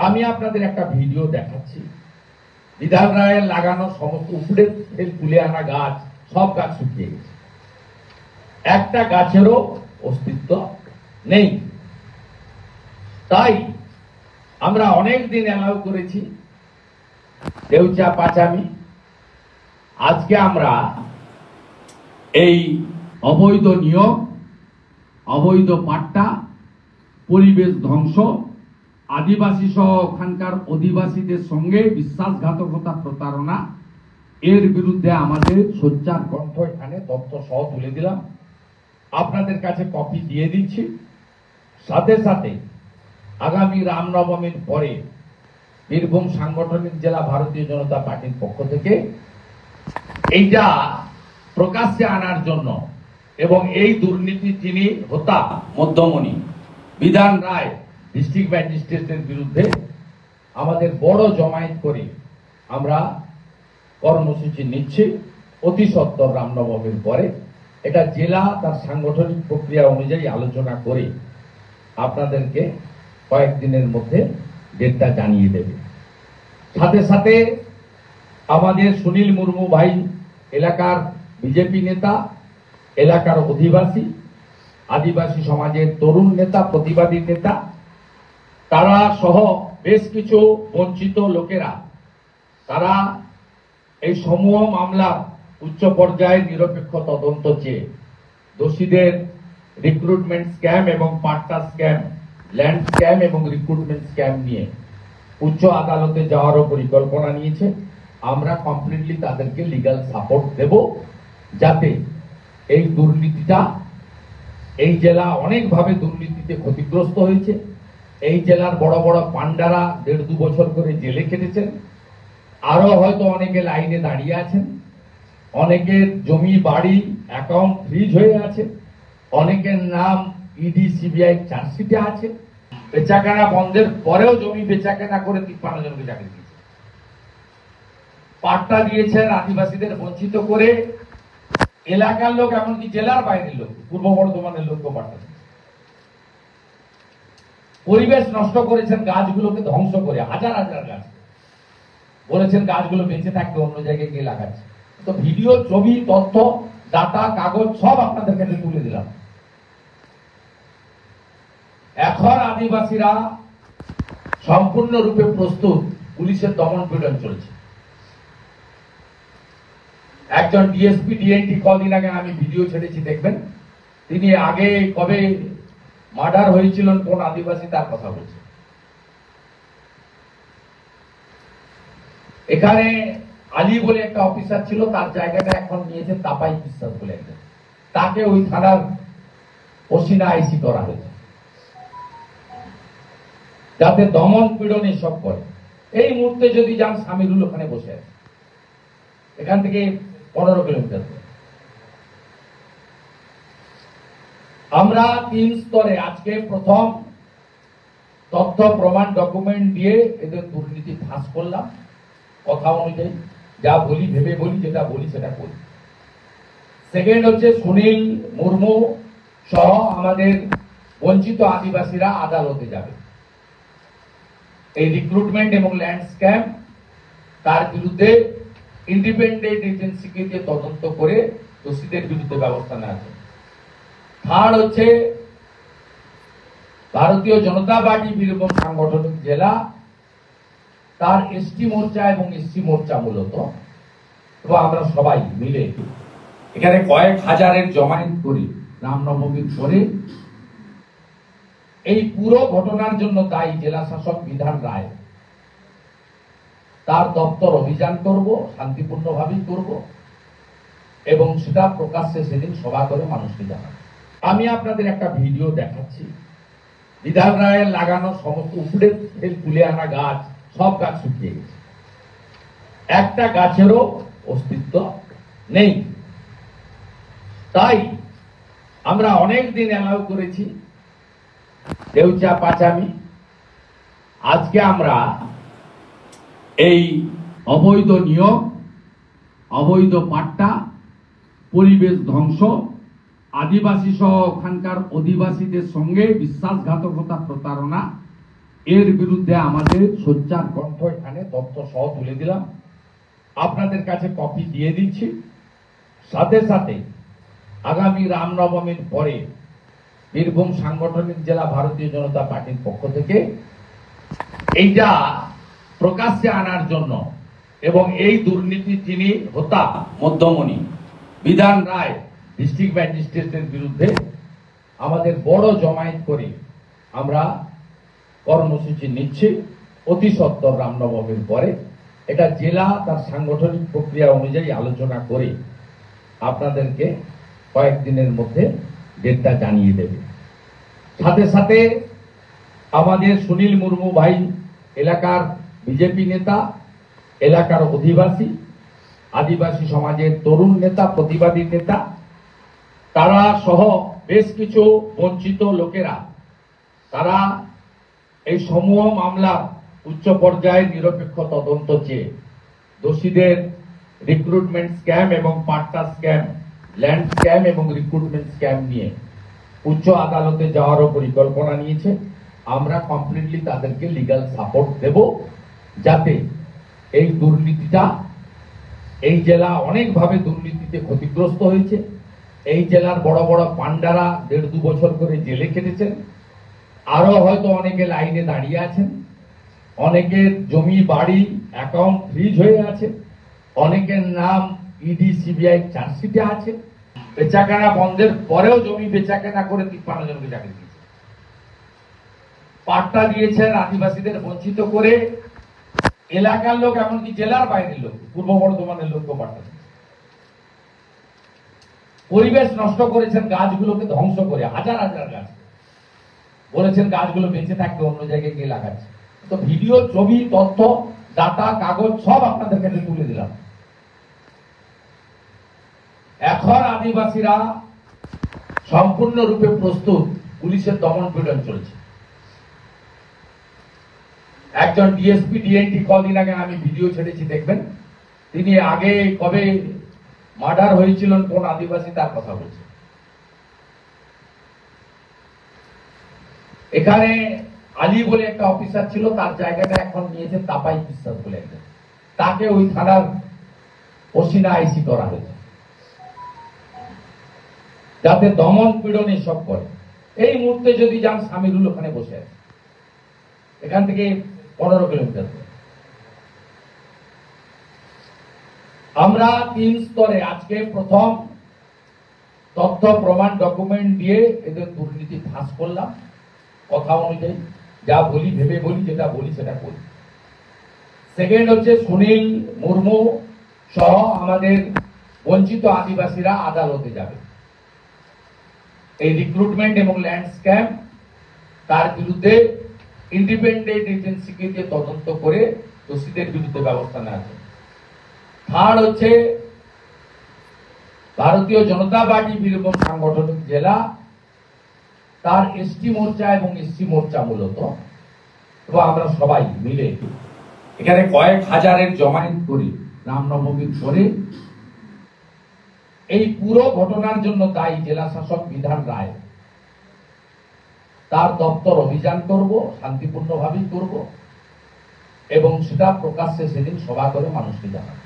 আমি আপনাদের একটা ভিডিও দেখাচ্ছি। বিধান রায়ের লাগানো সমস্ত উপরে তুলে আনা গাছ, সব গাছ শুকিয়ে গেছে, একটা গাছেরও অস্তিত্ব নেই। তাই আমরা অনেক দিন অ্যালাউ করেছি দেউচা পাচামি। আজকে আমরা এই অবৈধ নিয়ম, অবৈধ পাট্টা, পরিবেশ ধ্বংস, আদিবাসী সহ ওখানকার অধিবাসীদের সঙ্গে বিশ্বাসঘাতকতা, প্রতারণা, এর বিরুদ্ধে আমাদের সোচ্চার কণ্ঠ এখানে তথ্য সহ তুলে দিলাম। আপনাদের কাছে কপি দিয়ে দিচ্ছি। সাথে সাথে আগামী রামনবমীর পরে বীরভূম সাংগঠনিক জেলা ভারতীয় জনতা পার্টির পক্ষ থেকে এইটা প্রকাশ্যে আনার জন্য এবং এই দুর্নীতি যিনি হোতা মধ্যমণি বিধান রায় ডিস্ট্রিক্ট ম্যাজিস্ট্রেটের বিরুদ্ধে আমাদের বড় জমায়েত করে আমরা কর্মসূচি নিচ্ছি। অতি সত্বর রামনবমীর পরে এটা জেলা তার সাংগঠনিক প্রক্রিয়া অনুযায়ী আলোচনা করে আপনাদেরকে কয়েকদিনের মধ্যে ডেটটা জানিয়ে দেবে। সাথে সাথে আমাদের সুনীল মুর্মু ভাই এলাকার বিজেপি নেতা, এলাকার অধিবাসী, আদিবাসী সমাজের তরুণ নেতা, প্রতিবাদী নেতা, তারা সহ বেশ কিছু বঞ্চিত লোকেরা তারা এই সমূহ মামলার উচ্চ পর্যায়ে নিরপেক্ষ তদন্ত চেয়ে দোষীদের রিক্রুটমেন্ট স্ক্যাম এবং পাট্টা স্ক্যাম, ল্যান্ড স্ক্যাম এবং রিক্রুটমেন্ট স্ক্যাম নিয়ে উচ্চ আদালতে যাওয়ারও পরিকল্পনা নিয়েছে। আমরা কমপ্লিটলি তাদেরকে লিগ্যাল সাপোর্ট দেব, যাতে এই দুর্নীতিটা, এই জেলা অনেকভাবে দুর্নীতিতে ক্ষতিগ্রস্ত হয়েছে। এই জেলার বড় বড় পান্ডারা 1.5-2 বছর করে জেলে কেটেছেন, আরো হয়তো অনেকে লাইনে দাঁড়িয়ে আছেন, অনেকের জমি বাড়ি অ্যাকাউন্ট ফ্রিজ হয়ে আছে, অনেকের নাম ইডি সিবিআই চার্জশিটে আছে। বেচাকেনা বন্ধের পরেও জমি বেচাকেনা করে 53 জনকে চাকরি দিয়েছে, পাট্টা দিয়েছেন আদিবাসীদের বঞ্চিত করে। এলাকার লোক, এমনকি জেলার বাইরের লোক, পূর্ব বর্ধমানের লোককে পাট্টা দিয়েছে। পরিবেশ নষ্ট করেছেন গাছগুলোকে ধ্বংস করে, হাজার হাজার গাছ বলেছেন গাছগুলো বেঁচে থাকবে, অন্য জায়গায় গিয়ে লাগাচ্ছে। তো ভিডিও, ছবি, তথ্য, ডাটা, কাগজ সব আপনাদের কাছে তুলে দিলাম। এখন আদিবাসীরা সম্পূর্ণরূপে প্রস্তুত, পুলিশের দমন পীড়ন চলছে। একজন ডিএসপি ডিএনটি কদিন আগে আমি ভিডিও ছেড়েছি, দেখবেন, তিনি আগে কবে মার্ডার হয়েছিলেন কোন আদিবাসী তার কথা বলছে। এখানে আলী বলে একটা অফিসার ছিল, তার জায়গাটা এখন নিয়েছে তাপাই বিশ্বাস বলে একজন, তাকে ওই থানার ওসিনা আইসি করা হয়েছে, যাতে দমন পীড়ন এসব করে। এই মুহূর্তে যদি যান, সামিরুল ওখানে বসে আছে, এখান থেকে 15 কিলোমিটার। আমরা 3 স্তরে আজকে প্রথম তথ্য প্রমাণ ডকুমেন্ট দিয়ে এদের দুর্নীতি ফাঁস করলাম, কথা অনুযায়ী যা বলি, ভেবে বলি, যেটা বলি সেটা করি। সেকেন্ড হচ্ছে সুনীল মুর্মু সহ আমাদের বঞ্চিত আদিবাসীরা আদালতে যাবে। এই রিক্রুটমেন্ট এবং ল্যান্ড স্ক্যাম, তার বিরুদ্ধে ইন্ডিপেন্ডেন্ট এজেন্সিকে দিয়ে তদন্ত করে দোষীদের বিরুদ্ধে ব্যবস্থা নেওয়া হবে। থার্ড হচ্ছে ভারতীয় জনতা পার্টি বীরভূম সাংগঠনিক জেলা, তার এসটি মোর্চা এবং এসসি মোর্চা মূলত, তো আমরা সবাই মিলে এখানে কয়েক হাজারের জমায়েত করি রামনবমীর পরে। এই পুরো ঘটনার জন্য দায়ী জেলা শাসক বিধান রায়, তার দপ্তর অভিযান করব, শান্তিপূর্ণভাবেই করব এবং সেটা প্রকাশ্যে সেদিন সভা করে মানুষকে জানাবো। আমি আপনাদের একটা ভিডিও দেখাচ্ছি। বিধান রায়ের লাগানো সমস্ত উপরে তুলে আনা গাছ, সব গাছ শুকিয়ে গেছে, একটা গাছেরও অস্তিত্ব নেই। তাই আমরা অনেক দিন অ্যালাউ করেছি দেউচা পাচামি। আজকে আমরা এই অবৈধ নিয়ম, অবৈধ পাট্টা, পরিবেশ ধ্বংস, আদিবাসী সহ ওখানকার অধিবাসীদের সঙ্গে বিশ্বাসঘাতকতা, প্রতারণা, এর বিরুদ্ধে আমাদের সোচ্চার কণ্ঠ এখানে তথ্য সহ তুলে দিলাম, আপনাদের কাছে কপি দিয়ে দিচ্ছি। সাথে সাথে আগামী রামনবমীর পরে বীরভূম সাংগঠনিক জেলা ভারতীয় জনতা পার্টির পক্ষ থেকে এইটা প্রকাশ্যে আনার জন্য এবং এই দুর্নীতি যিনি হোতা মধ্যমণি বিধান রায় ডিস্ট্রিক্ট ম্যাজিস্ট্রেটের বিরুদ্ধে আমাদের বড় জমায়েত করে আমরা কর্মসূচি নিচ্ছি অতি সত্বর রামনবমীর পরে। এটা জেলা তার সাংগঠনিক প্রক্রিয়া অনুযায়ী আলোচনা করে আপনাদেরকে কয়েকদিনের মধ্যে ডেটটা জানিয়ে দেবে। সাথে সাথে আমাদের সুনীল মুর্মু ভাই এলাকার বিজেপি নেতা, এলাকার অধিবাসী, আদিবাসী সমাজের তরুণ নেতা, প্রতিবাদী নেতা, তারা সহ বেশ কিছু বঞ্চিত লোকেরা তারা এই সমূহ মামলার উচ্চ পর্যায়ে নিরপেক্ষ তদন্ত চেয়ে দোষীদের রিক্রুটমেন্ট স্ক্যাম এবং পাট্টা স্ক্যাম, ল্যান্ড স্ক্যাম এবং রিক্রুটমেন্ট স্ক্যাম নিয়ে উচ্চ আদালতে যাওয়ারও পরিকল্পনা নিয়েছে। আমরা কমপ্লিটলি তাদেরকে লিগ্যাল সাপোর্ট দেব, যাতে এই দুর্নীতিটা, এই জেলা অনেকভাবে দুর্নীতিতে ক্ষতিগ্রস্ত হয়েছে। এই জেলার বড় বড় পান্ডারা 1.5-2 বছর করে জেলে কেটেছেন, আরো হয়তো অনেকে লাইনে দাঁড়িয়ে আছেন, অনেকের জমি বাড়ি অ্যাকাউন্ট ফ্রিজ হয়ে আছে, অনেকের নাম ইডি সিবিআই চার্জশিটে আছে। বেচাকেনা বন্ধের পরেও জমি বেচাকেনা করে 53 জনকে চাকরি দিয়েছে, পাট্টা দিয়েছেন আদিবাসীদের বঞ্চিত করে। এলাকার লোক, এমনকি জেলার বাইরের লোক, পূর্ব বর্ধমানের লোককে পাট্টা দিয়েছে। পরিবেশ নষ্ট করেছেন, গাছগুলোকে ধ্বংস করে, হাজার হাজার গাছ বলেছেন গাছগুলো বেঁচে থাকবে, অন্য জায়গায় গিয়ে লাগাচ্ছে। তো ভিডিও, ছবি, তথ্য, ডাটা, কাগজ সব আপনাদের কাছে তুলে দিলাম। এখন আদিবাসীরা সম্পূর্ণরূপে প্রস্তুত, পুলিশের দমন পীড়ন চলছে। একজন ডিএসপি ডিএনটি কদিন আগে আমি ভিডিও ছেড়েছি, দেখবেন, তিনি আগে কবে মার্ডার হয়েছিলেন কোন আদিবাসী তার কথা বলছে। এখানে আলী বলে একটা অফিসার ছিল, তার জায়গাটা এখন নিয়েছে তাপাই বিশ্বাস বলে একজন, তাকে ওই থানার ওসিনা আইসি করা হয়েছে, যাতে দমন পীড়নে সব করে। এই মুহূর্তে যদি যান, সামিরুল ওখানে বসে আছে, এখান থেকে 15 কিলোমিটার। আমরা 3 স্তরে আজকে প্রথম তথ্য প্রমাণ ডকুমেন্ট দিয়ে এদের দুর্নীতি ফাঁস করলাম। কথা অনুযায়ী যা বলি, ভেবে বলি, যেটা বলি সেটা করি। সেকেন্ড হচ্ছে সুনীল মুর্মু সহ আমাদের বঞ্চিত আদিবাসীরা আদালতে যাবে। এই রিক্রুটমেন্ট এবং ল্যান্ড স্ক্যাম, তার বিরুদ্ধে ইন্ডিপেন্ডেন্ট এজেন্সিকে দিয়ে তদন্ত করে দোষীদের বিরুদ্ধে ব্যবস্থা নেওয়া হবে। থার্ড হচ্ছে ভারতীয় জনতা পার্টি বীরভূম সাংগঠনিক জেলা, তার এসটি মোর্চা এবং এসসি মোর্চা মূলত, তো আমরা সবাই মিলে এখানে কয়েক হাজারের জমায়েত করি রামনবমীর পরে। এই পুরো ঘটনার জন্য দায়ী জেলা শাসক বিধান রায়, তার দপ্তর অভিযান করব, শান্তিপূর্ণভাবেই করব এবং সেটা প্রকাশ্যে সেদিন সভা করে মানুষকে জানাবো।